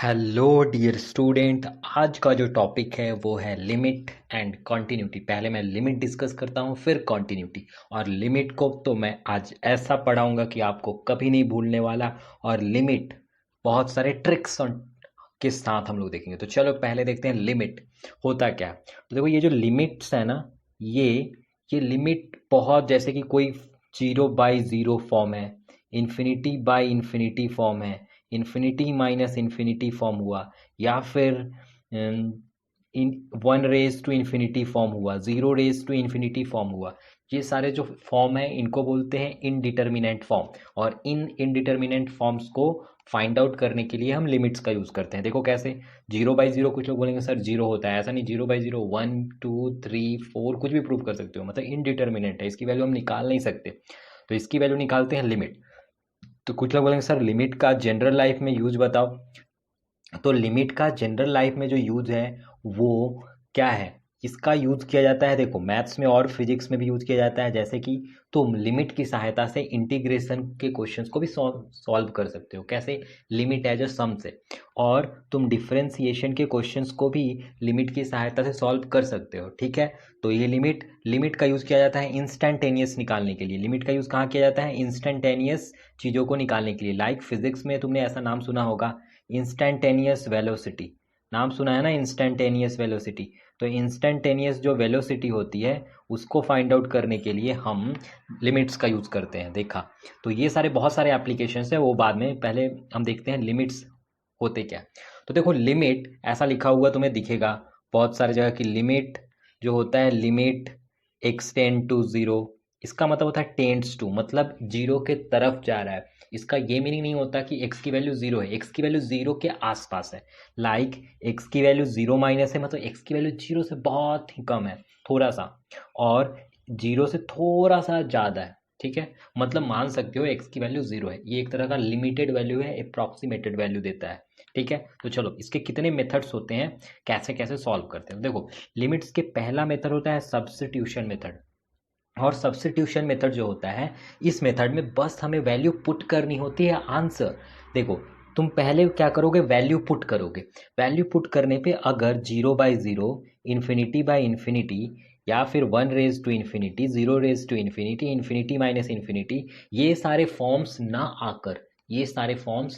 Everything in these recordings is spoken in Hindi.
Hello dear student. आज का जो टॉपिक है वो है लिमिट एंड कॉन्टिन्यूटी। पहले मैं लिमिट डिस्कस करता हूँ फिर कॉन्टिन्यूटी। और लिमिट को तो मैं आज ऐसा पढ़ाऊंगा कि आपको कभी नहीं भूलने वाला। और लिमिट बहुत सारे ट्रिक्स के साथ हम लोग देखेंगे। तो चलो पहले देखते हैं लिमिट होता क्या है। तो देखो ये जो लिमिट्स है ना, ये ये लिमिट बहुत जैसे कि कोई 0/0 फॉर्म है, इन्फिनिटी/इन्फिनिटी फॉर्म है, इन्फिनिटी माइनस इन्फिनिटी फॉर्म हुआ, या फिर इन 1 रेज टू इन्फिनिटी फॉर्म हुआ, 0 रेज टू इन्फिनिटी फॉर्म हुआ। ये सारे जो फॉर्म है इनको बोलते हैं इनडिटर्मिनेंट फॉर्म। और इन इनडिटर्मिनेंट फॉर्म्स को फाइंड आउट करने के लिए हम लिमिट्स का यूज़ करते हैं। देखो कैसे, 0/0 कुछ लोग बोलेंगे सर 0 होता है, ऐसा नहीं। 0/0 1 2 3 4 कुछ भी प्रूव कर सकते हो, मतलब इनडिटर्मिनेंट है, इसकी वैल्यू हम निकाल नहीं सकते। तो इसकी वैल्यू निकालते हैं लिमिट। तो कुछ लोग बोलेंगे सर लिमिट का जनरल लाइफ में यूज बताओ। तो लिमिट का जनरल लाइफ में जो यूज है वो क्या है, इसका यूज किया जाता है, देखो मैथ्स में और फिजिक्स में भी यूज किया जाता है। जैसे कि तुम लिमिट की सहायता से इंटीग्रेशन के क्वेश्चंस को भी सॉल्व कर सकते हो। कैसे, लिमिट एज अ सम से। और तुम डिफरेंशिएशन के क्वेश्चंस को भी लिमिट की सहायता से सॉल्व कर सकते हो। ठीक है, तो ये लिमिट का यूज किया जाता है इंस्टेंटेनियस निकालने के लिए। लिमिट का यूज कहाँ किया जाता है, इंस्टेंटेनियस चीज़ों को निकालने के लिए। लाइक फिजिक्स में तुमने ऐसा नाम सुना होगा, इंस्टेंटेनियस वेलोसिटी। नाम सुना है ना, इंस्टेंटेनियस वेलोसिटी। तो इंस्टेंटेनियस जो वेलोसिटी होती है उसको फाइंड आउट करने के लिए हम लिमिट्स का यूज़ करते हैं। देखा, तो ये सारे बहुत सारे एप्लीकेशंस है, वो बाद में, पहले हम देखते हैं लिमिट्स होते क्या। तो देखो लिमिट ऐसा लिखा हुआ तुम्हें दिखेगा बहुत सारी जगह की। लिमिट जो होता है, लिमिट एक्सटेंड टू ज़ीरो, इसका मतलब होता है टेंड्स टू, मतलब जीरो के तरफ जा रहा है। इसका ये मीनिंग नहीं होता कि x की वैल्यू जीरो है, x की वैल्यू जीरो के आसपास है। लाइक x की वैल्यू जीरो माइनस है, मतलब x की वैल्यू जीरो से बहुत ही कम है, थोड़ा सा, और जीरो से थोड़ा सा ज़्यादा है। ठीक है, मतलब मान सकते हो x की वैल्यू जीरो है। ये एक तरह का लिमिटेड वैल्यू है, अप्रॉक्सीमेटेड वैल्यू देता है। ठीक है, तो चलो इसके कितने मेथड्स होते हैं, कैसे कैसे सॉल्व करते हैं। देखो लिमिट्स के पहला मेथड होता है सब्स्टिट्यूशन मेथड। और सब्स्टिट्यूशन मेथड जो होता है, इस मेथड में बस हमें वैल्यू पुट करनी होती है आंसर। देखो तुम पहले क्या करोगे, वैल्यू पुट करोगे। वैल्यू पुट करने पे अगर 0/0, इन्फिनिटी/इन्फिनिटी, या फिर 1 raise to infinity, 0 raise to infinity, infinity minus infinity, ये सारे फॉर्म्स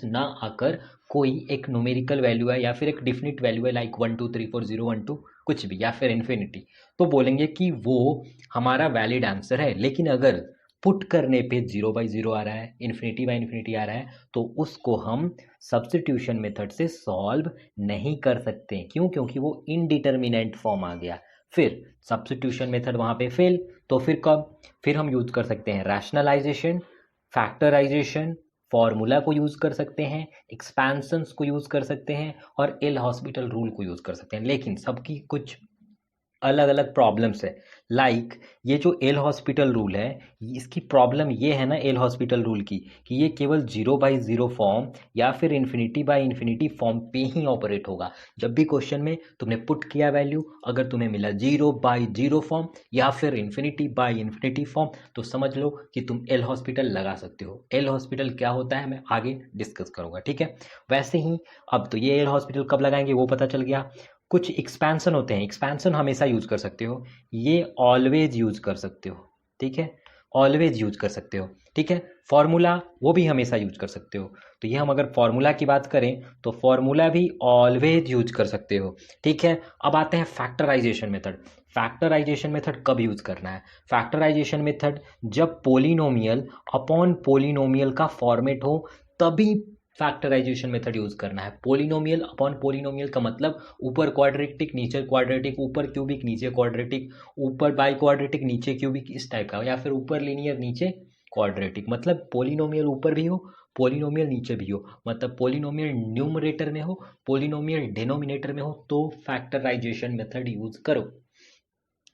ना आकर कोई एक न्यूमेरिकल वैल्यू है या फिर एक डिफिनिट वैल्यू है, लाइक 1 2 3 4 0 1 2 कुछ भी, या फिर इन्फिनिटी, तो बोलेंगे कि वो हमारा वैलिड आंसर है। लेकिन अगर पुट करने पे 0/0 आ रहा है, इन्फिनिटी/इन्फिनिटी आ रहा है, तो उसको हम सब्स्टिट्यूशन मेथड से सॉल्व नहीं कर सकते। क्यों? क्योंकि वो इनडिटर्मिनेंट फॉर्म आ गया। फिर सब्स्टिट्यूशन मेथड वहाँ पे फेल। तो फिर कब, फिर हम यूज कर सकते हैं रैशनलाइजेशन, फैक्टराइजेशन, फॉर्मूला को यूज कर सकते हैं, एक्सपेंशंस को यूज कर सकते हैं, और एल हॉस्पिटल रूल को यूज कर सकते हैं। लेकिन सबकी कुछ अलग अलग प्रॉब्लम्स है। लाइक ये जो एल हॉस्पिटल रूल है, इसकी प्रॉब्लम ये है ना एल हॉस्पिटल रूल की, कि ये केवल 0/0 फॉर्म या फिर इन्फिनिटी/इन्फिनिटी फॉर्म पे ही ऑपरेट होगा। जब भी क्वेश्चन में तुमने पुट किया वैल्यू, अगर तुम्हें मिला 0/0 फॉर्म या फिर इन्फिनिटी/इन्फिनिटी फॉर्म, तो समझ लो कि तुम एल हॉस्पिटल लगा सकते हो। एल हॉस्पिटल क्या होता है मैं आगे डिस्कस करूंगा। ठीक है, वैसे ही अब तो ये एल हॉस्पिटल कब लगाएंगे वो पता चल गया। कुछ एक्सपेंशन होते हैं, एक्सपेंशन हमेशा यूज कर सकते हो, ये ऑलवेज यूज कर सकते हो। ठीक है, ऑलवेज यूज कर सकते हो। ठीक है, फॉर्मूला वो भी हमेशा यूज कर सकते हो। तो ये हम अगर फॉर्मूला की बात करें तो फॉर्मूला भी ऑलवेज यूज कर सकते हो। ठीक है, अब आते हैं फैक्टराइजेशन मेथड। फैक्टराइजेशन मेथड कब यूज करना है, फैक्टराइजेशन मेथड जब पोलिनोमियल अपॉन पोलिनोमियल का फॉर्मेट हो, तभी फैक्टराइजेशन मेथड यूज करना है। पोलिनोमियल अपॉन पोलिनोमियल का मतलब ऊपर क्वाड्रेटिक नीचे क्वाड्रेटिक, ऊपर क्यूबिक नीचे क्वाड्रेटिक, ऊपर बाई क्वाड्रेटिक नीचे क्यूबिक, इस टाइप का, या फिर ऊपर लीनियर नीचे क्वाड्रेटिक। मतलब पोलिनोमियल ऊपर भी हो, पोलिनोमियल नीचे भी हो, मतलब पोलिनोमियल न्यूमरेटर में हो, पोलिनोमियल डिनोमिनेटर में हो, तो फैक्टराइजेशन मेथड यूज करो।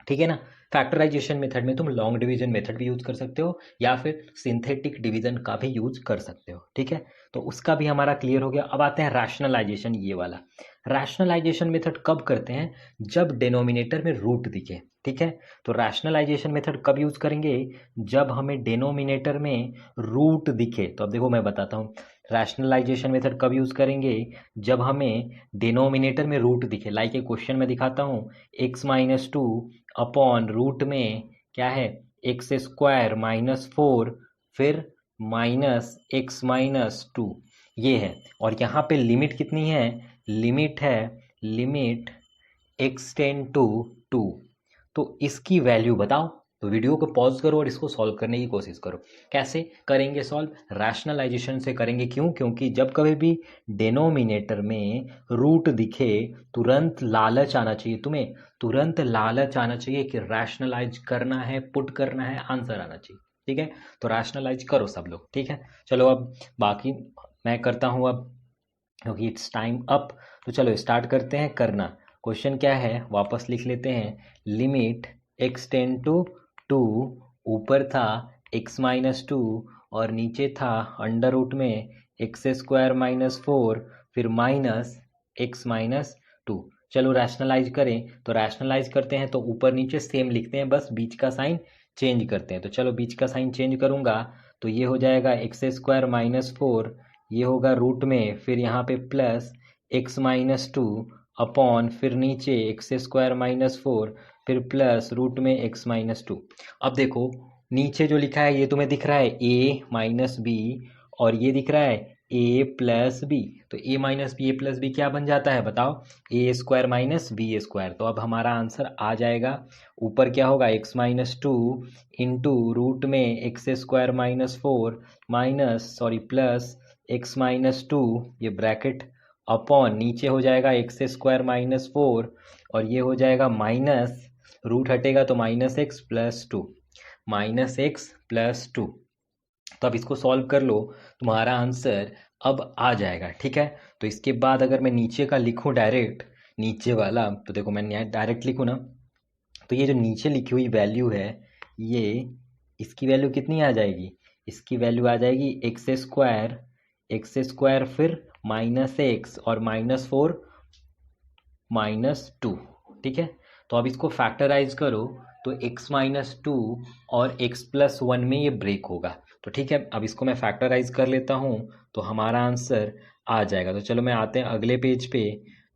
ठीक है ना, फैक्टराइजेशन मेथड में तुम लॉन्ग डिवीजन मेथड भी यूज कर सकते हो, या फिर सिंथेटिक डिवीजन का भी यूज कर सकते हो। ठीक है, तो उसका भी हमारा क्लियर हो गया। अब आते हैं रैशनलाइजेशन, ये वाला। रैशनलाइजेशन मेथड कब करते हैं, जब डिनोमिनेटर में रूट दिखे। ठीक है, तो रैशनलाइजेशन मेथड कब यूज करेंगे, जब हमें डिनोमिनेटर में रूट दिखे। तो अब देखो मैं बताता हूँ, रैशनलाइजेशन मेथड कब यूज़ करेंगे? जब हमें डिनोमिनेटर में रूट दिखे। लाइक एक क्वेश्चन में दिखाता हूँ, x-2 अपॉन रूट में क्या है, एक्स स्क्वायर माइनस 4 फिर माइनस x-2 ये है। और यहाँ पे लिमिट कितनी है? Limit x tend to 2। तो इसकी वैल्यू बताओ। तो वीडियो को पॉज करो और इसको सॉल्व करने की कोशिश करो। कैसे करेंगे सॉल्व? रैशनलाइजेशन से करेंगे। क्यों? क्योंकि जब कभी भी डिनोमिनेटर में रूट दिखे तुरंत लालच आना चाहिए, तुम्हें तुरंत लालच आना चाहिए कि रैशनलाइज करना है, पुट करना है, आंसर आना चाहिए। ठीक है, तो रैशनलाइज करो सब लोग। ठीक है, चलो अब बाकी मैं करता हूँ अब, क्योंकि इट्स टाइम अप। तो चलो स्टार्ट करते हैं करना। क्वेश्चन क्या है वापस लिख लेते हैं। लिमिट x टेंड टू 2, ऊपर था x-2 और नीचे था अंडर रूट में एक्स स्क्वायर माइनस 4 फिर माइनस x-2। चलो रैशनलाइज करें। तो रैशनलाइज करते हैं तो ऊपर नीचे सेम लिखते हैं, बस बीच का साइन चेंज करते हैं। तो चलो बीच का साइन चेंज करूँगा तो ये हो जाएगा एक्स स्क्वायर माइनस 4, ये होगा रूट में, फिर यहाँ पे प्लस x-2 अपॉन फिर नीचे एक्स स्क्वायर माइनस 4 फिर प्लस रूट में x-2। अब देखो नीचे जो लिखा है ये तुम्हें दिख रहा है a माइनस बी, और ये दिख रहा है a प्लस बी। तो a minus B, A plus B क्या बन जाता है बताओ? A square minus B square. तो अब हमारा आंसर आ जाएगा। ऊपर क्या होगा? x-2 इंटू रूट में x square minus 4 plus x-2, ये ब्रैकेट अपॉन नीचे हो जाएगा एक्स स्क्वायर माइनस 4 और ये हो जाएगा माइनस, रूट हटेगा तो माइनस एक्स प्लस 2, तो अब इसको सॉल्व कर लो, तुम्हारा आंसर अब आ जाएगा। ठीक है, तो इसके बाद अगर मैं नीचे का लिखूं डायरेक्ट, नीचे वाला, तो देखो मैं डायरेक्ट लिखूं ना, तो ये जो नीचे लिखी हुई वैल्यू है, ये इसकी वैल्यू कितनी आ जाएगी? इसकी वैल्यू आ जाएगी एक्स स्क्वायर फिर माइनस एक्स और माइनस 4 -2। ठीक है, तो अब इसको फैक्टराइज करो तो x-2 और x+1 में ये ब्रेक होगा। तो ठीक है, अब इसको मैं फैक्टराइज कर लेता हूँ तो हमारा आंसर आ जाएगा। तो चलो मैं आते हैं अगले पेज पे।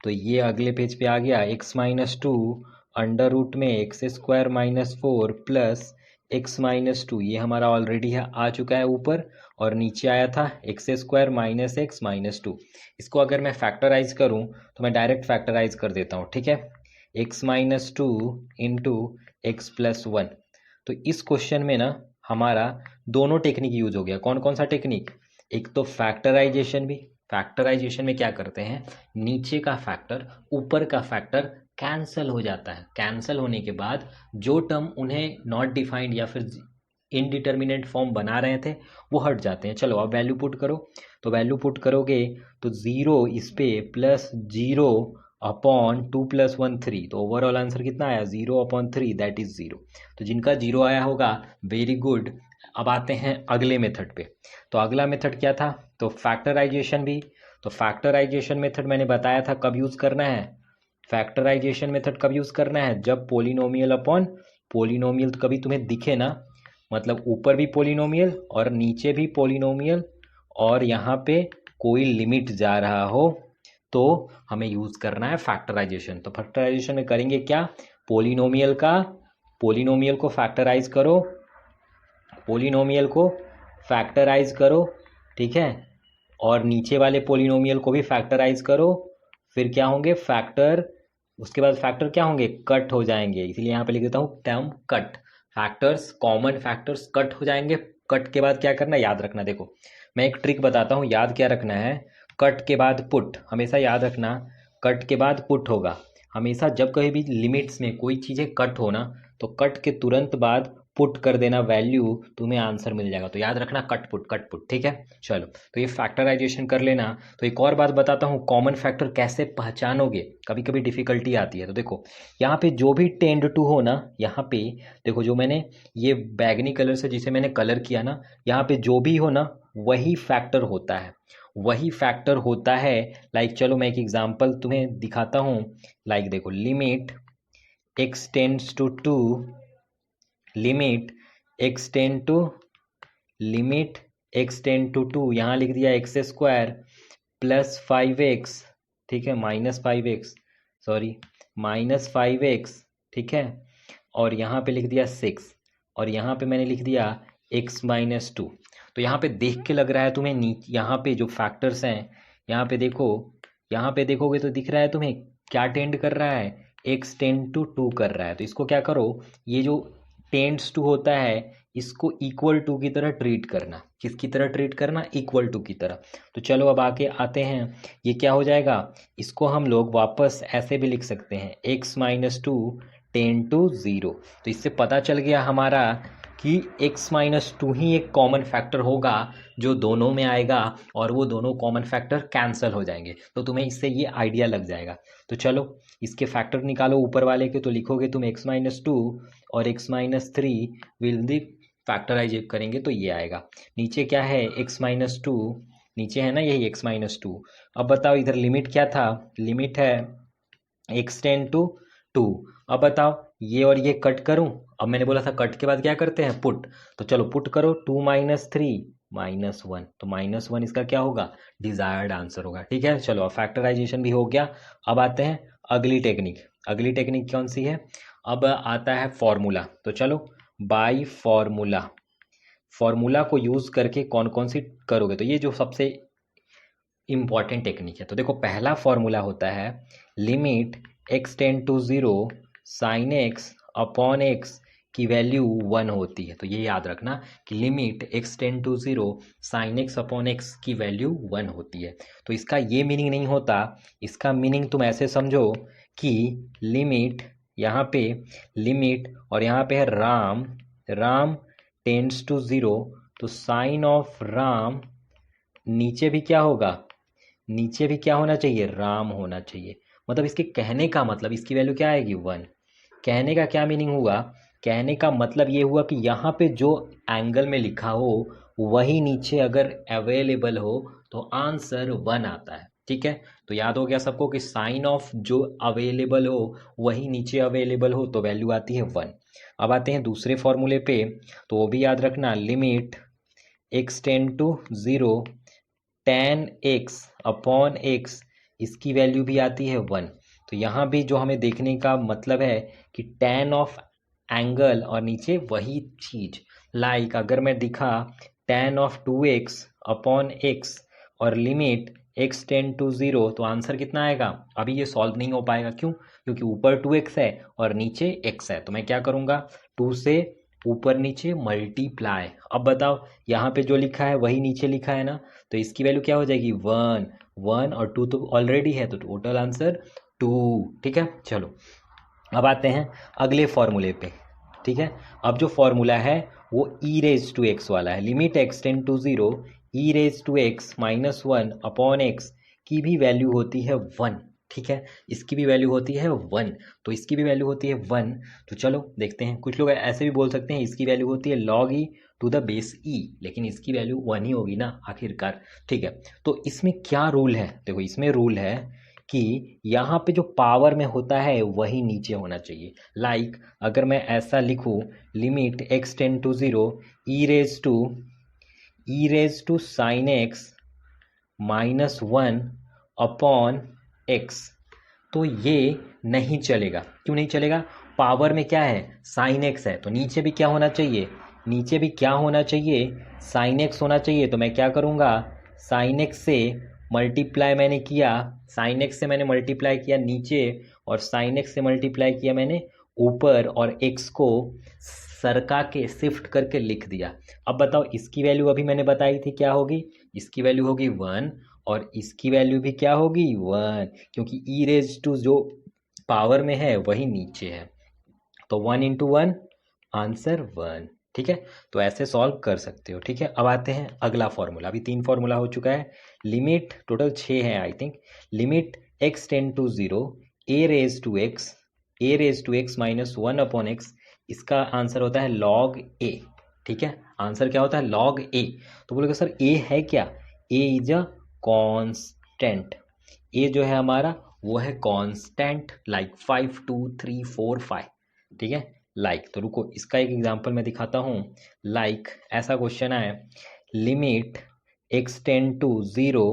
तो ये अगले पेज पे आ गया x-2 अंडर रूट में x square minus 4 plus x-2, ये हमारा ऑलरेडी आ चुका है ऊपर, और नीचे आया था x square minus x minus 2। इसको अगर मैं फैक्टराइज करूँ तो मैं डायरेक्ट फैक्टराइज कर देता हूँ। ठीक है, x-2 इंटू x+1। तो इस क्वेश्चन में ना हमारा दोनों टेक्निक यूज हो गया। कौन कौन सा टेक्निक? एक तो फैक्टराइजेशन भी। फैक्टराइजेशन में क्या करते हैं, नीचे का फैक्टर ऊपर का फैक्टर कैंसल हो जाता है। कैंसल होने के बाद जो टर्म उन्हें नॉट डिफाइंड या फिर इनडिटर्मिनेट फॉर्म बना रहे थे वो हट जाते हैं। चलो अब वैल्यू पुट करो। तो वैल्यू पुट करोगे तो 0 इस पे प्लस 0 अपॉन 2 + 1 3। तो ओवरऑल आंसर कितना आया? 0/3, दैट इज 0। तो जिनका 0 आया होगा वेरी गुड। अब आते हैं अगले मेथड पे। तो अगला मेथड क्या था? तो फैक्टराइजेशन भी। तो फैक्टराइजेशन मेथड मैंने बताया था कब यूज़ करना है। फैक्टराइजेशन मेथड कब यूज़ करना है? जब पोलिनोमियल अपॉन पोलिनोमियल कभी तुम्हें दिखे ना, मतलब ऊपर भी पोलिनोमियल और नीचे भी पोलिनोमियल और यहाँ पे कोई लिमिट जा रहा हो, तो हमें यूज़ करना है फैक्टराइजेशन। तो फैक्टराइजेशन में करेंगे क्या? पोलिनोमियल को फैक्टराइज करो, ठीक है, और नीचे वाले पोलिनोमियल को भी फैक्टराइज करो। फिर क्या होंगे? फैक्टर, उसके बाद फैक्टर क्या होंगे? कट हो जाएंगे। इसीलिए यहाँ पे लिख देता हूँ term cut. Factors, common factors cut हो जाएंगे। कट के बाद क्या करना, याद रखना। देखो मैं एक ट्रिक बताता हूँ, याद क्या रखना है। कट के बाद पुट, हमेशा याद रखना, कट के बाद पुट होगा। हमेशा जब कहीं भी लिमिट्स में कोई चीज़ें कट हो ना, तो कट के तुरंत बाद पुट कर देना वैल्यू, तुम्हें आंसर मिल जाएगा। तो याद रखना कट पुट, ठीक है। चलो तो ये फैक्टराइजेशन कर लेना। तो एक और बात बताता हूँ, कॉमन फैक्टर कैसे पहचानोगे, कभी कभी डिफिकल्टी आती है। तो देखो यहाँ पे जो भी टेंड टू हो ना, यहाँ पे देखो जो मैंने ये बैगनी कलर से जिसे मैंने कलर किया ना, यहाँ पे जो भी हो ना वही फैक्टर होता है। लाइक चलो मैं एक एग्जांपल तुम्हें दिखाता हूँ। लाइक देखो, limit x tends to 2, limit x tend to X ten to two, यहाँ लिख दिया एक्स स्क्वायर प्लस 5x, ठीक है, -5x, सॉरी -5x, ठीक है, और यहाँ पे लिख दिया 6, और यहाँ पे मैंने लिख दिया x-2। तो यहाँ पे देख के लग रहा है तुम्हें नीचे, यहाँ पे जो फैक्टर्स हैं, यहाँ पे देखो, यहाँ पे देखोगे तो दिख रहा है तुम्हें क्या टेंड कर रहा है, x टेंड टू 2 कर रहा है। तो इसको क्या करो, ये जो टेंड्स टू होता है इसको इक्वल टू की तरह ट्रीट करना। किसकी तरह ट्रीट करना, इक्वल टू की तरह। तो चलो अब आके आते हैं, ये क्या हो जाएगा, इसको हम लोग वापस ऐसे भी लिख सकते हैं, x-2 टेंड टू 0। तो इससे पता चल गया हमारा कि x-2 ही एक कॉमन फैक्टर होगा जो दोनों में आएगा, और वो दोनों कॉमन फैक्टर कैंसिल हो जाएंगे। तो तुम्हें इससे ये आइडिया लग जाएगा। तो चलो इसके फैक्टर निकालो ऊपर वाले के, तो लिखोगे तुम x-2 और x-3 विल दी फैक्टराइज करेंगे तो ये आएगा। नीचे क्या है, x-2, नीचे है ना यही x-2। अब बताओ इधर लिमिट क्या था, लिमिट है x टेंड टू 2। अब बताओ ये और ये कट करूं, अब मैंने बोला था कट के बाद क्या करते हैं, पुट। तो चलो पुट करो, 2 - 3 -1, तो -1 इसका क्या होगा, डिजायर्ड आंसर होगा। ठीक है, चलो अब फैक्टराइजेशन भी हो गया। अब आते हैं अगली टेक्निक। अगली टेक्निक कौन सी है, अब आता है फॉर्मूला। तो चलो बाय फॉर्मूला, फॉर्मूला को यूज करके कौन कौन सी करोगे, तो ये जो सबसे इंपॉर्टेंट टेक्निक है। तो देखो पहला फॉर्मूला होता है limit x tend to 0 sine x upon x की वैल्यू 1 होती है। तो ये याद रखना कि limit x tend to 0 sine x upon x की वैल्यू 1 होती है। तो इसका ये मीनिंग नहीं होता, इसका मीनिंग तुम ऐसे समझो कि लिमिट, यहाँ पे लिमिट और यहाँ पे है राम, राम टेंड्स टू 0, तो साइन ऑफ राम नीचे भी क्या होगा, नीचे भी क्या होना चाहिए, राम होना चाहिए। मतलब इसके कहने का मतलब इसकी वैल्यू क्या आएगी, 1। कहने का क्या मीनिंग हुआ, कहने का मतलब ये हुआ कि यहाँ पे जो एंगल में लिखा हो वही नीचे अगर अवेलेबल हो तो आंसर 1 आता है। ठीक है, तो याद हो गया सबको कि साइन ऑफ जो अवेलेबल हो वही नीचे अवेलेबल हो तो वैल्यू आती है 1। अब आते हैं दूसरे फॉर्मूले पे, तो वो भी याद रखना, limit x tend to 0 tan x upon x, इसकी वैल्यू भी आती है 1। तो यहाँ भी जो हमें देखने का मतलब है कि tan ऑफ एंगल और नीचे वही चीज, लाइक अगर मैं दिखा tan of 2x upon x और लिमिट x टेंड टू 0, तो आंसर कितना आएगा, अभी ये सॉल्व नहीं हो पाएगा। क्यों, क्योंकि ऊपर 2x है और नीचे x है। तो मैं क्या करूँगा, 2 से ऊपर नीचे मल्टीप्लाई। अब बताओ यहाँ पे जो लिखा है वही नीचे लिखा है ना, तो इसकी वैल्यू क्या हो जाएगी, 1। 1 और 2 तो ऑलरेडी है, तो टोटल आंसर 2। ठीक है, चलो अब आते हैं अगले फॉर्मूले पे। ठीक है, अब जो फॉर्मूला है वो e रेज टू एक्स वाला है। Limit x tend to 0 e raise to X -1 upon x की भी वैल्यू होती है 1। ठीक है, इसकी भी वैल्यू होती है 1, तो इसकी भी वैल्यू होती है 1। तो चलो देखते हैं, कुछ लोग ऐसे भी बोल सकते हैं इसकी वैल्यू होती है log e to the base e, लेकिन इसकी वैल्यू 1 ही होगी ना आखिरकार। ठीक है, तो इसमें क्या रूल है, देखो इसमें रूल है कि यहाँ पे जो पावर में होता है वही नीचे होना चाहिए। लाइक अगर मैं ऐसा लिखूँ, limit x tend to 0 e raise to sine X -1 upon X, तो ये नहीं चलेगा। क्यों नहीं चलेगा, पावर में क्या है, साइन एक्स है, तो नीचे भी क्या होना चाहिए, नीचे भी क्या होना चाहिए, साइन एक्स होना चाहिए। तो मैं क्या करूँगा, साइन एक्स से मल्टीप्लाई मैंने किया, साइन एक्स से मैंने मल्टीप्लाई किया नीचे, और साइन एक्स से मल्टीप्लाई किया मैंने ऊपर, और एक्स को सरका के शिफ्ट करके लिख दिया। अब बताओ इसकी वैल्यू अभी मैंने बताई थी क्या होगी, इसकी वैल्यू होगी 1, और इसकी वैल्यू भी क्या होगी 1, क्योंकि ई रेज टू जो पावर में है वही नीचे है। तो 1 × 1 आंसर 1। ठीक है, तो ऐसे सॉल्व कर सकते हो। ठीक है, अब आते हैं अगला फॉर्मूला। अभी 3 फॉर्मूला हो चुका है, लिमिट टोटल 6 है I think. Limit x tend to 0 a raise to x -1 upon X, इसका आंसर होता है log a। ठीक है, आंसर क्या होता है, log a। तो बोलोगे सर a है क्या, a is a constant. a जो है हमारा वो है कांस्टेंट, लाइक 5 2 3 4 5। ठीक है, लाइक तो रुको इसका एक एग्जांपल मैं दिखाता हूँ। लाइक ऐसा क्वेश्चन है, limit x tend to 0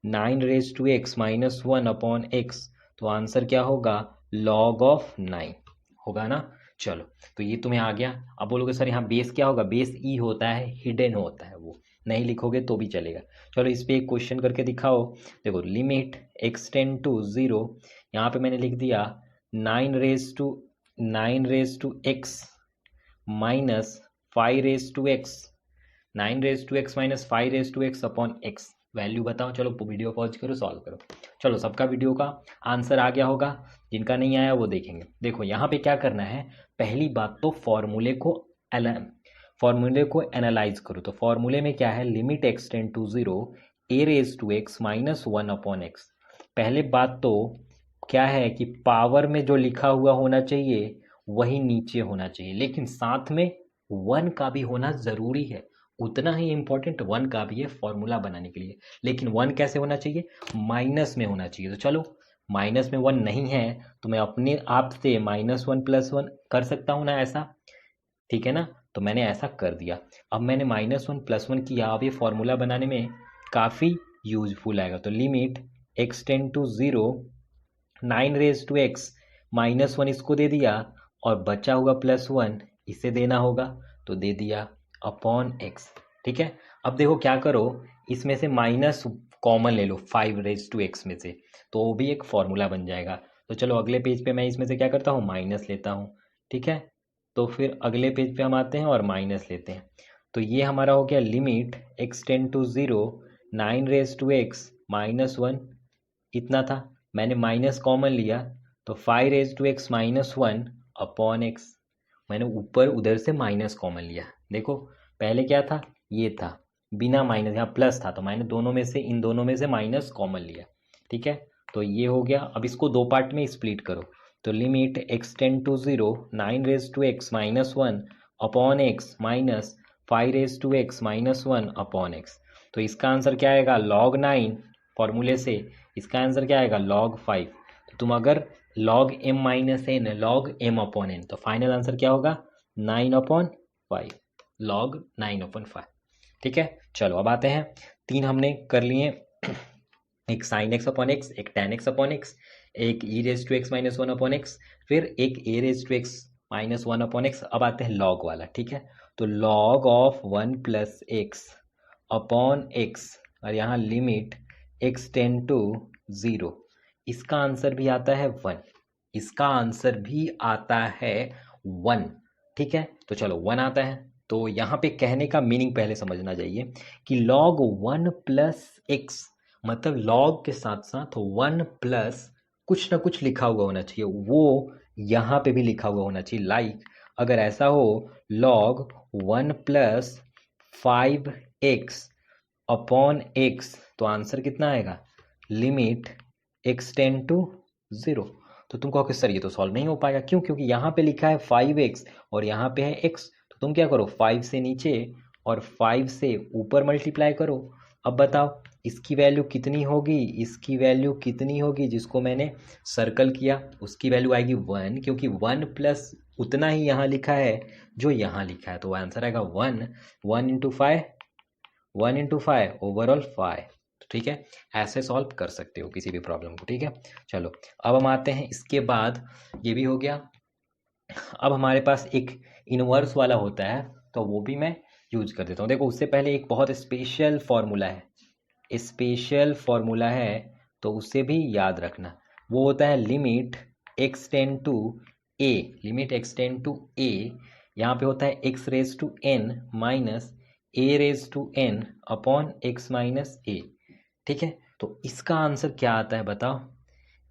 9 raise to x minus 1 upon x, तो आंसर क्या होगा, log ऑफ 9 होगा ना। चलो तो ये तुम्हें आ गया। अब बोलोगे सर यहाँ बेस क्या होगा, बेस ई होता है, हिडन होता है, वो नहीं लिखोगे तो भी चलेगा। चलो इस पे एक क्वेश्चन करके दिखाओ। देखो लिमिट x टेंड टू 0, यहाँ पे मैंने लिख दिया 9 raise to x minus 5 raise to x, 9 raise to x minus 5 raise to x upon x। Value बताओ। चलो वीडियो पॉज करो, सॉल्व करो। चलो सबका वीडियो का आंसर आ गया होगा, जिनका नहीं आया वो देखेंगे। देखो यहाँ पे क्या करना है, पहली बात तो फॉर्मूले को एनालाइज करो। तो फॉर्मूले में क्या है, limit x tend to 0 a raise to x minus 1 upon x। पहले बात तो क्या है कि पावर में जो लिखा हुआ होना चाहिए वही नीचे होना चाहिए, लेकिन साथ में 1 का भी होना ज़रूरी है, उतना ही इम्पोर्टेंट 1 का भी है फॉर्मूला बनाने के लिए। लेकिन 1 कैसे होना चाहिए, माइनस में होना चाहिए। तो चलो माइनस में 1 नहीं है तो मैं अपने आप से -1 + 1 कर सकता हूँ ना, ऐसा ठीक है ना। तो मैंने ऐसा कर दिया। अब मैंने -1 + 1 किया। अब ये फॉर्मूला बनाने में काफ़ी यूजफुल आएगा। तो limit x tend to 0 9 raise to x -1 इसको दे दिया, और बचा हुआ +1 इसे देना होगा, तो दे दिया अपॉन x। ठीक है। अब देखो क्या करो, इसमें से माइनस कॉमन ले लो 5 रेज टू x में से, तो वो भी एक फॉर्मूला बन जाएगा। तो चलो अगले पेज पे मैं इसमें से क्या करता हूँ, माइनस लेता हूँ। ठीक है। तो फिर अगले पेज पे हम आते हैं और माइनस लेते हैं। तो ये हमारा हो गया limit x tend to 0 9 raise to x -1, इतना था, मैंने माइनस कॉमन लिया, तो 5 raise to x -1 upon x। मैंने ऊपर उधर से माइनस कॉमन लिया। देखो पहले क्या था, ये था बिना माइनस, यहाँ प्लस था, तो मैंने इन दोनों में से माइनस कॉमन लिया। ठीक है। तो ये हो गया। अब इसको दो पार्ट में स्प्लिट करो। तो limit x tend to 0 9 raise to x -1 upon x minus 5 raise to x -1 upon x। तो इसका आंसर क्या आएगा, log 9 फॉर्मूले से इसका आंसर क्या आएगा, log 5। तो तुम अगर log m minus N log m upon N, तो फाइनल आंसर क्या होगा, 9/5, log 9/5। ठीक है। चलो अब आते हैं, 3 हमने कर लिए, एक sin x अपॉन एक्स, एक tan x अपॉन एक्स, एक e raise to x -1 upon x, फिर एक a raise to x -1 upon X. अब आते हैं log वाला। ठीक है। तो log of 1 + x upon x, और यहाँ लिमिट x टेंड टू 0, इसका आंसर भी आता है 1, इसका आंसर भी आता है 1। ठीक है। तो चलो 1 आता है। तो यहाँ पे कहने का मीनिंग पहले समझना चाहिए कि log 1 + x, मतलब log के साथ साथ 1 प्लस कुछ ना कुछ लिखा हुआ होना चाहिए, वो यहाँ पे भी लिखा हुआ होना चाहिए। लाइक अगर ऐसा हो log 1 + 5x अपॉन x, तो आंसर कितना आएगा, लिमिट x टेंड टू 0। तो तुम कहोगे सर ये तो सॉल्व नहीं हो पाएगा, क्यों, क्योंकि यहाँ पे लिखा है 5x और यहाँ पे है x। तो तुम क्या करो, 5 से नीचे और 5 से ऊपर मल्टीप्लाई करो। अब बताओ इसकी वैल्यू कितनी होगी, इसकी वैल्यू कितनी होगी, जिसको मैंने सर्कल किया उसकी वैल्यू आएगी 1, क्योंकि 1 प्लस उतना ही यहाँ लिखा है जो यहाँ लिखा है, तो आंसर आएगा 1। 1 × 5 ओवरऑल 5। ठीक है। ऐसे सॉल्व कर सकते हो किसी भी प्रॉब्लम को। ठीक है। चलो अब हम आते हैं, इसके बाद ये भी हो गया। अब हमारे पास एक इनवर्स वाला होता है, तो वो भी मैं यूज कर देता हूँ। देखो उससे पहले एक बहुत स्पेशल फॉर्मूला है, तो उसे भी याद रखना। वो होता है limit x tend to a, यहाँ पे होता है x raise to n minus a raise to n upon x minus a। ठीक है। तो इसका आंसर क्या आता है बताओ,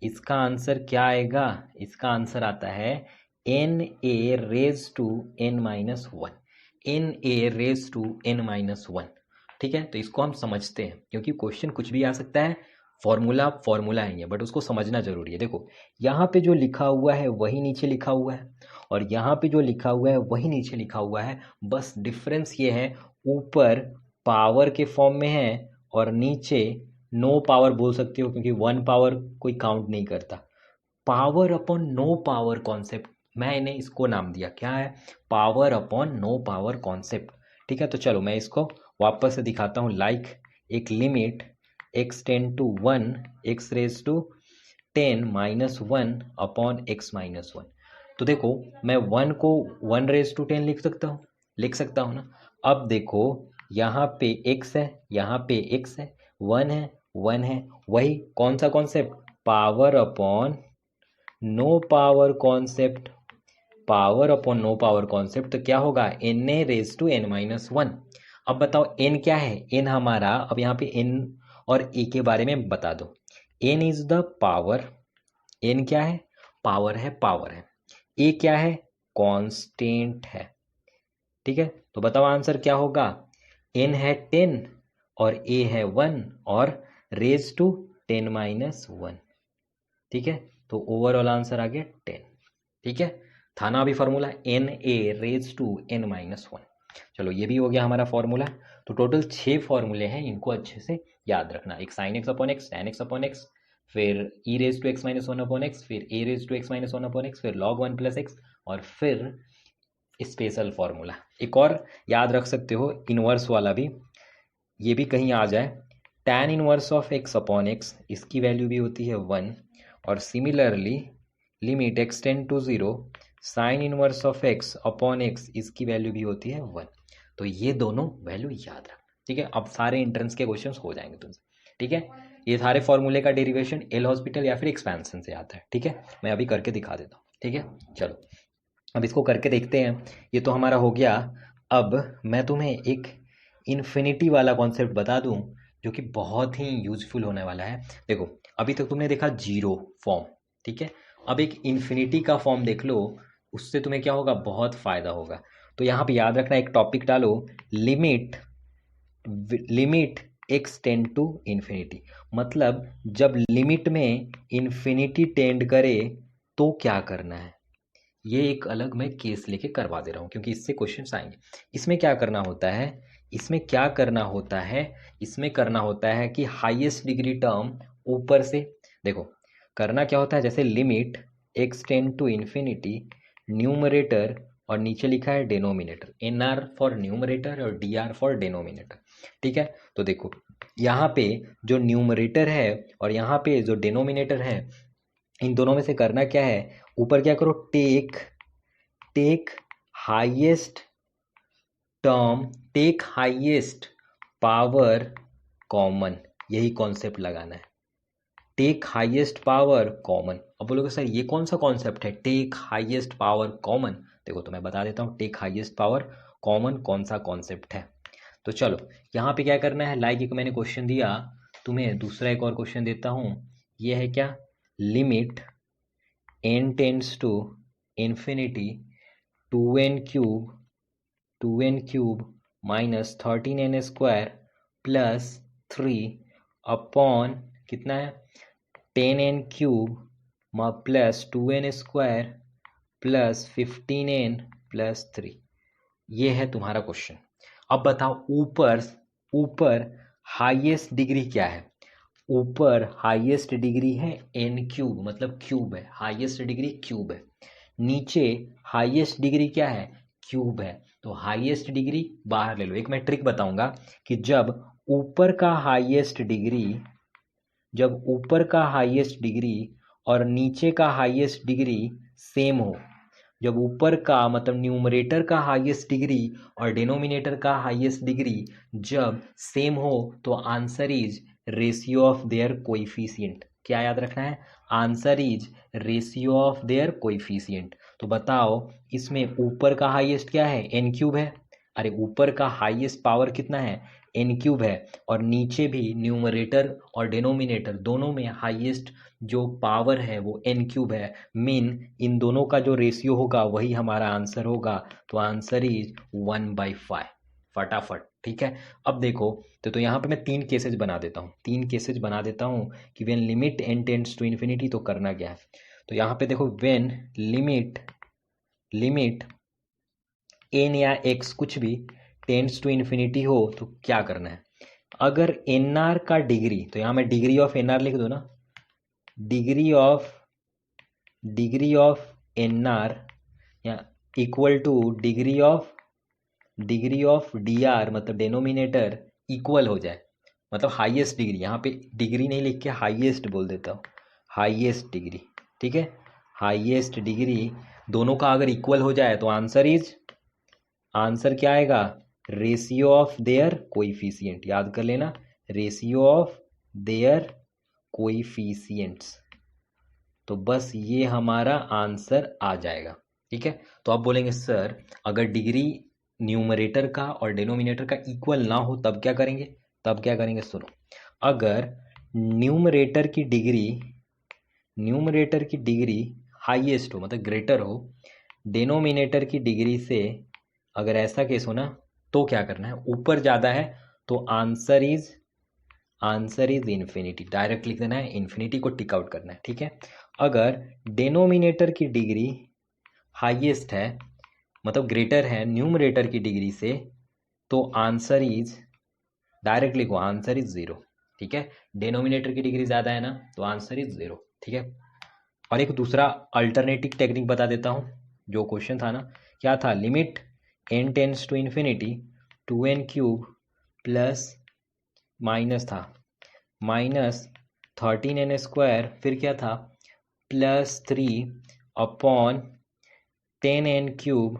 इसका आंसर क्या आएगा, इसका आंसर आता है na raise to n minus 1, na raise to n minus 1। ठीक है। तो इसको हम समझते हैं, क्योंकि क्वेश्चन कुछ भी आ सकता है, फॉर्मूला ही है, बट उसको समझना जरूरी है। देखो यहाँ पे जो लिखा हुआ है वही नीचे लिखा हुआ है, और यहाँ पे जो लिखा हुआ है वही नीचे लिखा हुआ है, बस डिफरेंस ये है, ऊपर पावर के फॉर्म में है और नीचे नो पावर बोल सकते हो, क्योंकि 1 पावर कोई काउंट नहीं करता। Power upon no power concept, मैंने इसको नाम दिया क्या है, power upon no power concept. ठीक है। तो चलो मैं इसको वापस से दिखाता हूँ, लाइक एक limit x tends to 1 x raise to 10 minus 1 upon x minus 1। तो देखो मैं 1 को 1 रेज टू 10 लिख सकता हूँ ना। अब देखो यहाँ पे x है, यहाँ पे x है, 1 है, 1 है, वही कौन सा concept, power upon no power concept. Power upon no power concept तो क्या होगा, n a raise to n minus 1। अब बताओ n क्या है, n हमारा, अब यहाँ पे n और a के बारे में बता दो। n is the power, n क्या है, पावर है, पावर है। a क्या है, कांस्टेंट है। ठीक है, तो बताओ आंसर क्या होगा, n है 10 और a है 1 और रेज टू 10 माइनस 1। ठीक है, तो ओवरऑल आंसर आ गया 10। ठीक है, था ना अभी formula, n a raise to n minus 1। चलो ये भी हो गया हमारा फॉर्मूला। तो टोटल 6 फॉर्मूले हैं, इनको अच्छे से याद रखना। एक sine x upon x, tan x upon x, फिर e raise to x minus 1 upon x, फिर a raise to x minus 1 upon x, फिर लॉग 1 प्लस एक्स, और फिर स्पेशल फॉर्मूला। एक और याद रख सकते हो इनवर्स वाला भी, ये भी कहीं आ जाए, tan inverse of x upon x, इसकी वैल्यू भी होती है 1। और similarly limit x ten to 0 sine inverse of x upon x, इसकी वैल्यू भी होती है 1। तो ये दोनों वैल्यू याद रख। ठीक है, अब सारे एंट्रेंस के क्वेश्चंस हो जाएंगे तुमसे। ठीक है, ये सारे फॉर्मूले का डेरिवेशन एल हॉस्पिटल या फिर एक्सपेंशन से आता है। ठीक है, मैं अभी करके दिखा देता हूँ। ठीक है, चलो अब इसको करके देखते हैं। ये तो हमारा हो गया। अब मैं तुम्हें एक इन्फिनिटी वाला कॉन्सेप्ट बता दूं जो कि बहुत ही यूजफुल होने वाला है। देखो अभी तक तुमने देखा जीरो फॉर्म, ठीक है, अब एक इन्फिनिटी का फॉर्म देख लो, उससे तुम्हें क्या होगा, बहुत फायदा होगा। तो यहाँ पे याद रखना, एक टॉपिक डालो, limit limit x tend to infinity. मतलब जब लिमिट में इन्फिनिटी टेंड करे तो क्या करना है, ये एक अलग मैं केस लेके करवा दे रहा हूँ क्योंकि इससे क्वेश्चंस आएंगे। इसमें क्या करना होता है, इसमें क्या करना होता है, इसमें करना होता है कि हाईएस्ट डिग्री टर्म ऊपर से, देखो करना क्या होता है, जैसे limit x tend to infinity, numerator और नीचे लिखा है denominator, N R for numerator और डी आर फॉर डेनोमिनेटर। ठीक है, तो देखो यहाँ पे जो न्यूमरेटर है और यहाँ पे जो डेनोमिनेटर है, इन दोनों में से करना क्या है, ऊपर क्या करो, take take highest term, take highest power common, यही कॉन्सेप्ट लगाना है, टेक हाईएस्ट पावर कॉमन। अब बोलोगे सर ये कौन सा कॉन्सेप्ट है, टेक हाईएस्ट पावर कॉमन। देखो तो मैं बता देता हूँ टेक हाईएस्ट पावर कॉमन कौन सा कॉन्सेप्ट है। तो चलो यहाँ पे क्या करना है, लाइक एक मैंने क्वेश्चन दिया, तुम्हें दूसरा एक और क्वेश्चन देता हूँ। ये है क्या, limit n tends to infinity 2n cube minus 13n square plus 3 upon कितना है, 10n cube plus 2n square plus 15n plus 3। ये है तुम्हारा क्वेश्चन। अब बताओ ऊपर ऊपर हाईएस्ट डिग्री क्या है, ऊपर हाईएस्ट डिग्री है n क्यूब, मतलब क्यूब है, हाईएस्ट डिग्री क्यूब है। नीचे हाईएस्ट डिग्री क्या है, क्यूब है। तो हाईएस्ट डिग्री बाहर ले लो। एक मैं ट्रिक बताऊंगा कि जब ऊपर का हाईएस्ट डिग्री और नीचे का हाईएस्ट डिग्री सेम हो, जब ऊपर का मतलब न्यूमरेटर का हाईएस्ट डिग्री और डिनोमिनेटर का हाईएस्ट डिग्री जब सेम हो, तो answer is ratio of their coefficient. क्या याद रखना है, answer is ratio of their coefficient. तो बताओ इसमें ऊपर का हाईएस्ट क्या है, n क्यूब है, अरे ऊपर का हाईएस्ट पावर कितना है, n क्यूब है, और नीचे भी न्यूमरेटर और डिनोमिनेटर दोनों में हाईएस्ट जो पावर है वो n क्यूब है। मीन इन दोनों का जो रेशियो होगा वही हमारा आंसर होगा। तो आंसर इज 1/5, फटाफट। ठीक है, अब देखो तो यहाँ पे मैं 3 केसेज बना देता हूँ कि when limit n tends to infinity तो करना क्या है। तो यहाँ पे देखो व्हेन लिमिट n या x कुछ भी टेंड्स टू इन्फिनिटी हो तो क्या करना है, अगर एन आर का डिग्री, तो यहाँ मैं डिग्री ऑफ एन आर लिख दो ना, डिग्री ऑफ एन आर या equal two degree of degree of D R मतलब डेनोमिनेटर इक्वल हो जाए, मतलब हाईएस्ट डिग्री, यहाँ पे डिग्री नहीं लिख के हाईएस्ट बोल देता हूँ, हाईएस्ट डिग्री, ठीक है, हाईएस्ट डिग्री दोनों का अगर इक्वल हो जाए तो आंसर क्या आएगा, रेशियो ऑफ देयर कोइफिशिएंट, याद कर लेना, रेशियो ऑफ देयर कोइफिशिएंट्स, तो बस ये हमारा आंसर आ जाएगा, ठीक है। तो आप बोलेंगे सर अगर डिग्री न्यूमरेटर का और डिनोमिनेटर का इक्वल ना हो तब क्या करेंगे, सुनो, अगर न्यूमरेटर की डिग्री हाईएस्ट हो मतलब ग्रेटर हो डिनोमिनेटर की डिग्री से, अगर ऐसा केस हो ना तो क्या करना है, ऊपर ज़्यादा है तो आंसर इज इन्फिनिटी, डायरेक्ट लिख देना है, इन्फिनिटी को टिक आउट करना है, ठीक है। अगर डिनोमिनेटर की डिग्री हाईएस्ट है मतलब ग्रेटर है न्यूमरेटर की डिग्री से, तो आंसर इज, डायरेक्ट लिखो, आंसर इज ज़ीरो, ठीक है। डिनोमिनेटर की डिग्री ज़्यादा है ना तो आंसर इज ज़ीरो, ठीक है। और एक दूसरा अल्टरनेटिव टेक्निक बता देता हूँ, जो क्वेश्चन था ना, क्या था, limit n tends to infinity 2n³ plus minus था -13n², फिर क्या था +3/10n³,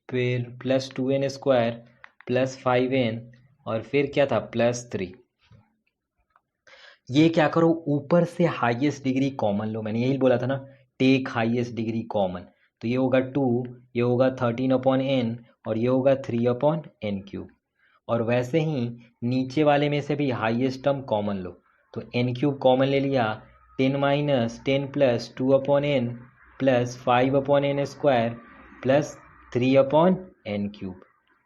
फिर +2n² प्लस 5n, और फिर क्या था +3। ये क्या करो, ऊपर से हाईएस्ट डिग्री कॉमन लो, मैंने यही बोला था ना, टेक हाईएस्ट डिग्री कॉमन, तो ये होगा 2, ये होगा 13/n, और ये होगा 3/n³, और वैसे ही नीचे वाले में से भी हाईएस्ट टर्म कॉमन लो, तो n³ कॉमन ले लिया, 10 plus 2/n plus 5/n² plus 3/n³,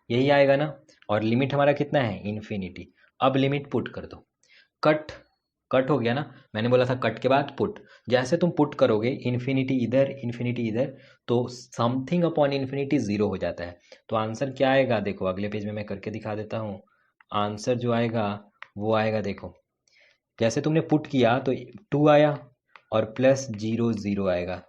यही आएगा ना, और लिमिट हमारा कितना है, इन्फिनिटी। अब लिमिट पुट कर दो, कट हो गया ना, मैंने बोला था कट के बाद पुट, जैसे तुम पुट करोगे इन्फिनिटी इधर, तो समथिंग अपॉन इन्फिनिटी ज़ीरो हो जाता है, तो आंसर क्या आएगा, देखो अगले पेज में मैं करके दिखा देता हूँ, आंसर जो आएगा वो आएगा, देखो जैसे तुमने पुट किया तो 2 आया और प्लस 0 0 आएगा,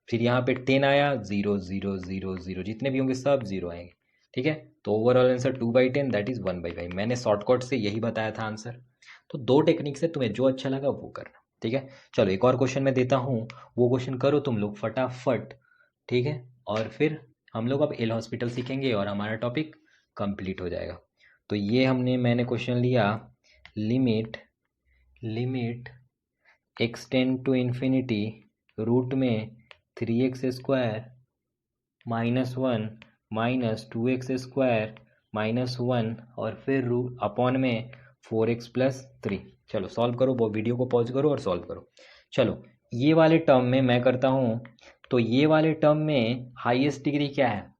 फिर यहाँ पे 10 आया, 0 0 0 0, जितने भी होंगे सब 0 आएंगे, ठीक है। तो ओवरऑल आंसर 2/10 दैट इज 1/5, मैंने शॉर्टकट से यही बताया था आंसर। तो दो टेक्निक से तुम्हें जो अच्छा लगा वो करना, ठीक है। चलो एक और क्वेश्चन मैं देता हूँ, वो क्वेश्चन करो तुम लोग फटाफट, ठीक है, और फिर हम लोग अब एल हॉस्पिटल सीखेंगे और हमारा टॉपिक कंप्लीट हो जाएगा। तो ये मैंने क्वेश्चन लिया, limit x tend to infinity root में 3x² -1 -2x² -1, और फिर रूट अपॉन में 4x + 3। चलो सॉल्व करो, वो वीडियो को पॉज करो और सॉल्व करो। चलो ये वाले टर्म में मैं करता हूँ, तो ये वाले टर्म में हाईएस्ट डिग्री क्या है,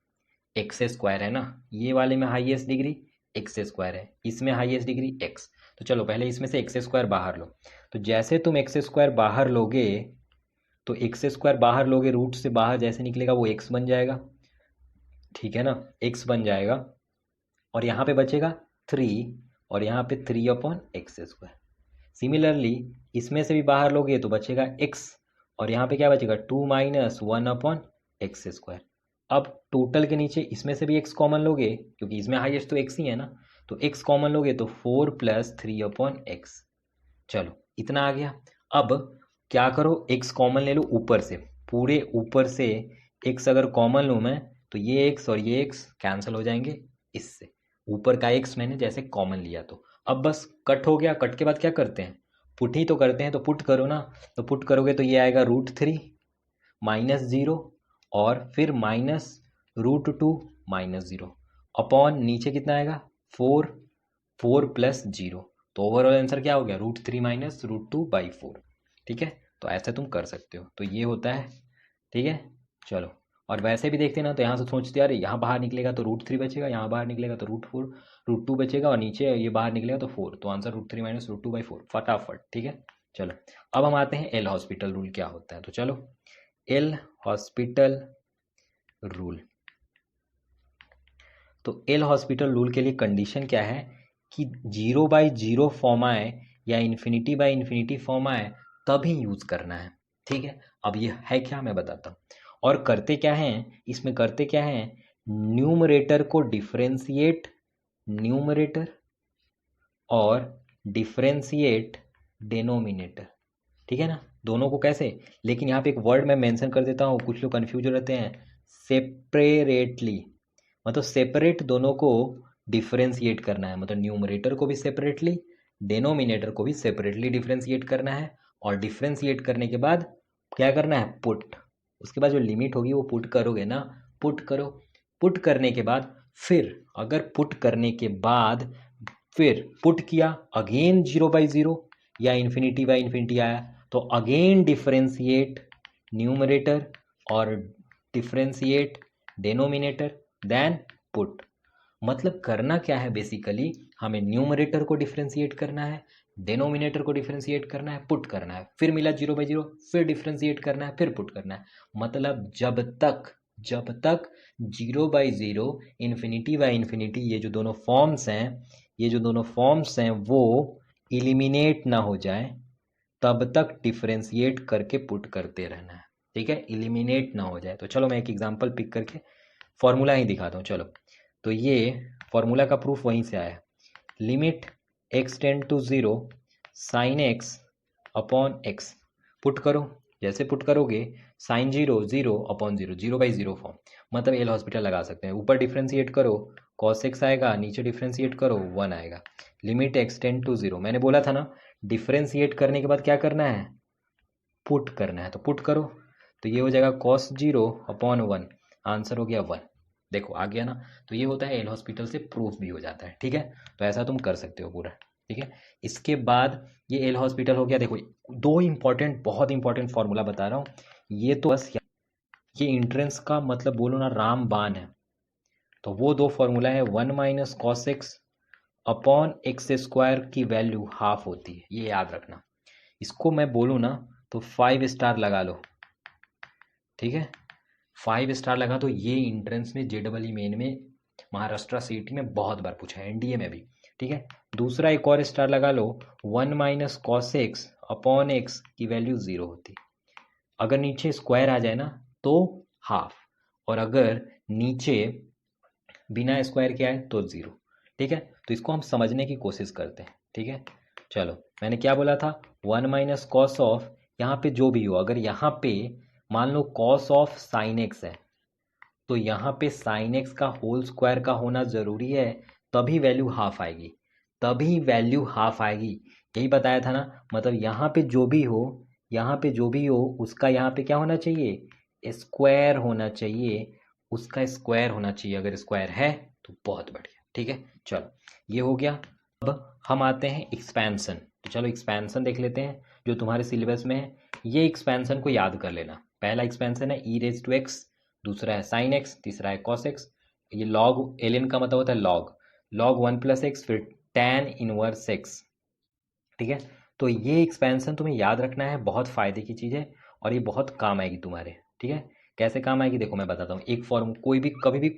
x² है ना, ये वाले में हाईएस्ट डिग्री x² है, इसमें हाईएस्ट डिग्री x। तो चलो पहले इसमें से x² बाहर लो, तो जैसे तुम x² बाहर लोगे तो x² बाहर लोगे, रूट से बाहर जैसे निकलेगा वो x बन जाएगा, ठीक है ना, x बन जाएगा, और यहाँ पे बचेगा 3, और यहाँ पे 3/x²। सिमिलरली इसमें से भी बाहर लोगे तो बचेगा x, और यहाँ पे क्या बचेगा 2 - 1/x²। अब टोटल के नीचे इसमें से भी x कॉमन लोगे, क्योंकि इसमें हाईएस्ट तो x ही है ना, तो x कॉमन लोगे तो 4 + 3/x। चलो इतना आ गया। अब क्या करो, x कॉमन ले लो ऊपर से, पूरे ऊपर से x अगर कॉमन लूँ मैं तो ये x और ये x कैंसिल हो जाएंगे, इससे ऊपर का x मैंने जैसे कॉमन लिया। तो अब बस कट हो गया, कट के बाद क्या करते हैं, पुट ही तो करते हैं, तो पुट करो ना, तो पुट करोगे तो ये आएगा √3 -0, और फिर -√2 -0 अपॉन नीचे कितना आएगा 4 + 0, तो ओवरऑल आंसर क्या हो गया, √3 - √2/4, ठीक है। तो ऐसे तुम कर सकते हो, तो ये होता है, ठीक है। चलो और वैसे भी देखते ना, तो यहाँ से सोचते यार यहाँ बाहर निकलेगा तो √3 बचेगा, यहाँ बाहर निकलेगा तो √4 √2 बचेगा, और नीचे ये बाहर निकलेगा तो 4, तो आंसर √3 - √2/4 फटाफट, ठीक है। चलो अब हम आते हैं एल हॉस्पिटल रूल क्या होता है, तो चलो एल हॉस्पिटल रूल। तो एल हॉस्पिटल रूल के लिए कंडीशन क्या है कि 0/0 फॉर्म आए या ∞/∞ फॉर्म आए तभी यूज़ करना है, ठीक है। अब ये है क्या मैं बताता हूँ, और करते क्या हैं इसमें, करते क्या हैं न्यूमरेटर को डिफरेंशिएट न्यूमरेटर और डिफरेंशिएट डिनोमिनेटर, ठीक है ना, दोनों को कैसे, लेकिन यहाँ पे एक वर्ड मैं मेंशन कर देता हूँ, कुछ लोग कंफ्यूज रहते हैं, सेपरेटली, मतलब सेपरेट दोनों को डिफरेंशिएट करना है, मतलब न्यूमरेटर को भी सेपरेटली, डिनोमिनेटर को भी सेपरेटली डिफरेंशिएट करना है, और डिफरेंशिएट करने के बाद क्या करना है, पुट, उसके बाद जो लिमिट होगी वो पुट करोगे ना, पुट करो, पुट करने के बाद फिर अगर पुट करने के बाद फिर पुट किया अगेन 0/0 या इन्फिनिटी बाई इन्फिनिटी आया, तो अगेन डिफरेंशिएट न्यूमरेटर और डिफरेंशिएट डिनोमिनेटर देन पुट। मतलब करना क्या है बेसिकली, हमें न्यूमरेटर को डिफरेंशिएट करना है, डिनोमिनेटर को डिफरेंशिएट करना है, पुट करना है, फिर मिला 0/0, फिर डिफरेंशिएट करना है, फिर पुट करना है। मतलब जब तक 0/0 इन्फिनिटी बाई इन्फिनिटी ये जो दोनों फॉर्म्स हैं वो इलिमिनेट ना हो जाए, तब तक डिफरेंशिएट करके पुट करते रहना है, ठीक है, इलिमिनेट ना हो जाए। तो चलो मैं एक एग्जांपल पिक करके फॉर्मूला ही दिखाता हूँ। चलो, तो ये फॉर्मूला का प्रूफ वहीं से आया, limit x tend to 0 sine x upon x, put करो, जैसे पुट करोगे साइन 0 0 अपॉन 0, 0/0 फॉर्म, मतलब एल हॉस्पिटल लगा सकते हैं, ऊपर डिफ्रेंशिएट करो cos x आएगा, नीचे डिफ्रेंशिएट करो 1 आएगा, लिमिट x टेंड टू 0, मैंने बोला था ना डिफ्रेंशिएट करने के बाद क्या करना है, पुट करना है, तो पुट करो, तो ये हो जाएगा cos 0 अपॉन 1, आंसर हो गया 1, देखो आ गया ना। तो ये होता है एल हॉस्पिटल से प्रूफ भी हो जाता है, ठीक है, तो ऐसा तुम कर सकते हो पूरा, ठीक है। इसके बाद ये एल हॉस्पिटल हो गया। देखो दो इंपॉर्टेंट, बहुत इंपॉर्टेंट फॉर्मूला बता रहा हूँ, ये तो बस ये इंट्रेंस का मतलब बोलो ना रामबाण है, तो वो दो फॉर्मूला है, 1 minus cos x upon x square की वैल्यू हाफ होती है, ये याद रखना। इसको मैं बोलूँ ना तो 5 स्टार लगा लो, ठीक है, 5 स्टार लगा, तो ये इंट्रेंस में JEE मेन में महाराष्ट्र सीटी में बहुत बार पूछा है, NDA में भी, ठीक है। दूसरा एक और स्टार लगा लो, 1 minus cos x upon x की वैल्यू 0 होती, अगर नीचे स्क्वायर आ जाए ना तो हाफ, और अगर नीचे बिना स्क्वायर के आए तो 0, ठीक है। तो इसको हम समझने की कोशिश करते हैं, ठीक है। चलो, मैंने क्या बोला था, 1 माइनस कॉस ऑफ, यहाँ पे जो भी हो, अगर यहाँ पे मान लो कॉस ऑफ साइन एक्स है, तो यहाँ पे साइन एक्स का होल स्क्वायर का होना ज़रूरी है, तभी वैल्यू हाफ आएगी, तभी वैल्यू हाफ आएगी, यही बताया था ना। मतलब यहाँ पे जो भी हो, यहाँ पे जो भी हो उसका यहाँ पे क्या होना चाहिए, स्क्वायर होना चाहिए, उसका स्क्वायर होना चाहिए, अगर स्क्वायर है तो बहुत बढ़िया, ठीक है। चलो, ये हो गया। अब हम आते हैं एक्सपेंशन, तो चलो एक्सपेंशन देख लेते हैं जो तुम्हारे सिलेबस में है। ये एक्सपेंशन को याद कर लेना, पहला एक्सपेंशन है e⁻x, दूसरा है साइन एक्स, तीसरा है कॉस एक्स, ये लॉग एलियन का मतलब होता है लॉग 1 + x, फिर tan इनवर्स x, ठीक है। तो ये एक्सपेंशन तुम्हें याद रखना है, बहुत फ़ायदे की चीज़ है और ये बहुत काम आएगी तुम्हारे, ठीक है। कैसे काम आएगी देखो मैं बताता हूँ, एक फॉर्म कोई भी कभी भी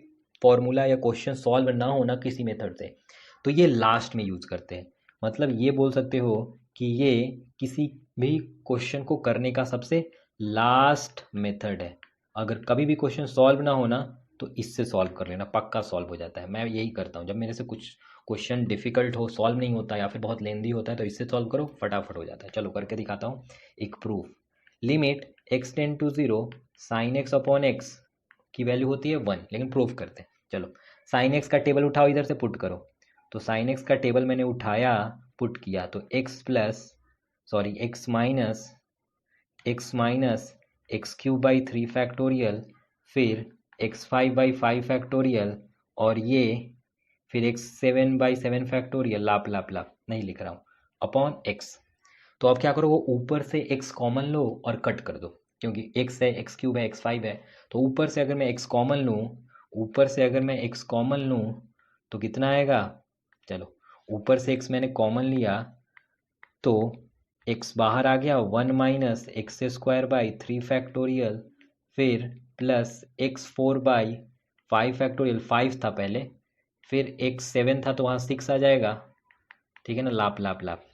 फॉर्मूला या क्वेश्चन सॉल्व ना होना किसी मेथड से, तो ये लास्ट में यूज़ करते हैं, मतलब ये बोल सकते हो कि ये किसी भी क्वेश्चन को करने का सबसे लास्ट मेथड है, अगर कभी भी क्वेश्चन सॉल्व ना होना तो इससे सॉल्व कर लेना, पक्का सॉल्व हो जाता है। मैं यही करता हूँ, जब मेरे से कुछ क्वेश्चन डिफिकल्ट हो, सॉल्व नहीं होता या फिर बहुत लेंदी होता है, तो इससे सॉल्व करो, फटाफट हो जाता है। चलो करके दिखाता हूँ एक proof, limit x tend to 0 sine x upon x की वैल्यू होती है 1, लेकिन प्रूफ करते हैं। चलो, साइन एक्स का टेबल उठाओ, इधर से पुट करो, तो साइन एक्स का टेबल मैंने उठाया, पुट किया, तो x माइनस x³ 3 फैक्टोरियल, फिर x5/5 फैक्टोरियल, और ये फिर x7/7 फैक्टोरियल, लाप लाप लाप नहीं लिख रहा हूँ, अपॉन x। तो अब क्या करो, वो ऊपर से x कॉमन लो और कट कर दो, क्योंकि x है, x³ है, x5 है, तो ऊपर से अगर मैं x कॉमन लूँ तो कितना आएगा, चलो ऊपर से x मैंने कॉमन लिया तो x बाहर आ गया, 1 माइनस x² 3 फैक्टोरियल, फिर प्लस x4/5 फैक्टोरियल, 5 था पहले, फिर x7 था तो वहाँ 6 आ जाएगा, ठीक है ना, लाप लाप लाप,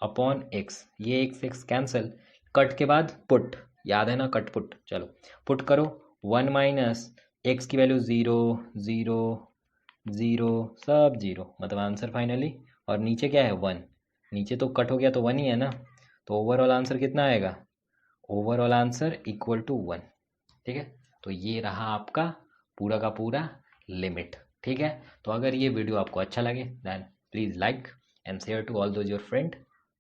अपॉन x, ये x कैंसिल, कट के बाद पुट, याद है ना, कट पुट। चलो पुट करो, 1 माइनस एक्स की वैल्यू 0 0 0 सब 0, मतलब आंसर फाइनली। और नीचे क्या है 1, नीचे तो कट हो गया तो 1 ही है ना, तो ओवरऑल आंसर कितना आएगा, ओवरऑल आंसर इक्वल टू 1। ठीक है, तो ये रहा आपका पूरा का पूरा लिमिट। ठीक है, तो अगर ये वीडियो आपको अच्छा लगे then please like and share to all those your friend.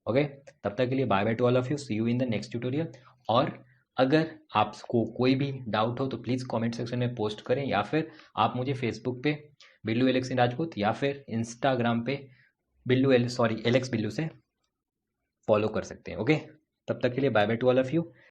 Okay, तब तक के लिए bye bye to all of you, see you in the next tutorial. और अगर आपको कोई भी डाउट हो तो प्लीज़ कमेंट सेक्शन में पोस्ट करें, या फिर आप मुझे फेसबुक पे बिल्लू एलेक्स इन राजपूत या फिर इंस्टाग्राम पे एलेक्स बिल्लू से फॉलो कर सकते हैं। ओके, तब तक के लिए bye bye to all of you.